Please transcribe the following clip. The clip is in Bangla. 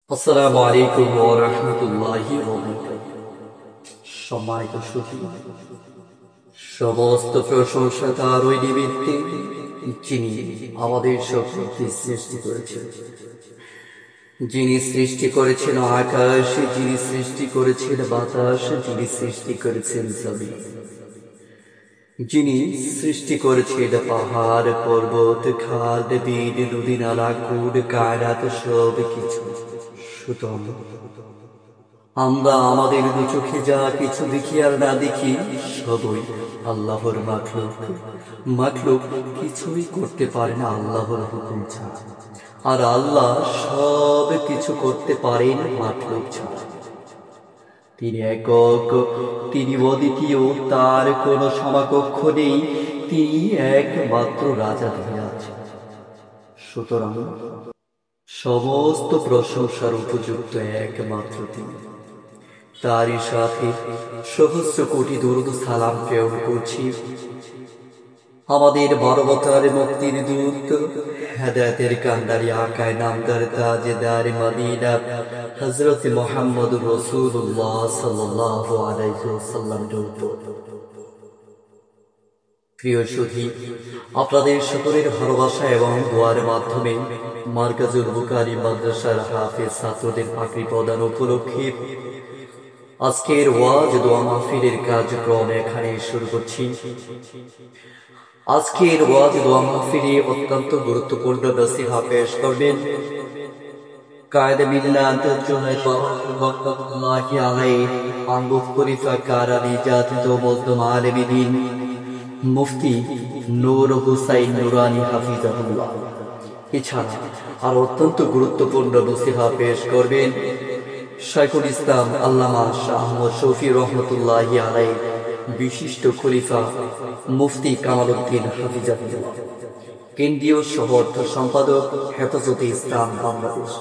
আসসালামু আলাইকুম ওয়া রাহমাতুল্লাহি ওয়া বারাকাতুহু। সম্মানিত সুধী, সমস্ত প্রশংসা তার ওই নিমিত্তে যিনি আমাদের সকলকে সৃষ্টি করেছেন, যিনি সৃষ্টি করেছেন আকাশ, যিনি সৃষ্টি করেছেন বাতাস, যিনি সৃষ্টি করেছেন জমিন, যিনি সৃষ্টি করেছেন পাহাড় পর্বত খাদ বিল নদী নালা কুল কায়নাত সব কিছু। সুতরাং আমরা আমাদের দু চোখে যা কিছু দেখি আর না দেখি সবই আল্লাহর মাখলুক কিছুই করতে পারে না আল্লাহর হুকুম ছাড়া, আর আল্লাহ সব কিছু করতে পারেন মাখলুক ছাড়া। তিনি একক, তিনি অদ্বিতীয়, তার কোনো সমকক্ষ নেই, তিনি একমাত্র রাজা ধীরাজ। সুতরাং সমস্ত প্রশংসার উপযুক্ত একমাত্র তিনি। তারই সাথে সহস্র কোটি দরুদ সালাম প্রেরণ করছি আমাদের মানবতার মুক্তির দূত, হেদায়েতের কান্ডারি আকায় নামদার তাজদার মদিনা হযরত মুহাম্মদুর রাসূলুল্লাহ সাল্লাল্লাহু আলাইহি ওয়াসাল্লামের উপর। প্রিয় সুধী, আপনাদের সকলের ভালোবাসা এবং দোয়ার মাধ্যমে মারকাজুল বুখারী মাদ্রাসার হাফেজ ছাত্রদের পাকড়ি প্রদান উপলক্ষে আজকের ওয়াজ দোয়া মাহফিলের কার্যক্রম এখানে শুরু করছি। আজকের ওয়াজ দোয়া মাহফিলে অত্যন্ত গুরুত্বপূর্ণ নসিহা পেশ করবেন কায়েদে মিল্লাত জুনায়েদ রহমাতুল্লাহি আলাইহি আঙ্গুফ খলিফা কারানি জাতীয় মজলুম আলেমী দ্বীন মুফতি নূর হুসাইন নুরানী হাফিজাহুল্লাহ। এছাড়া আর অত্যন্ত গুরুত্বপূর্ণ নসিহা পেশ করবেন শাইখুল ইসলাম আল্লামা শাহ আহমদ শফি রহমতুল্লাহি আলাইহি, বিশিষ্ট খলিফা মুফতি কামাল উদ্দিন হাফিজাহুল্লাহ, কেন্দ্রীয় সহ অর্থ সম্পাদক হেফাজতে ইসলাম বাংলাদেশ।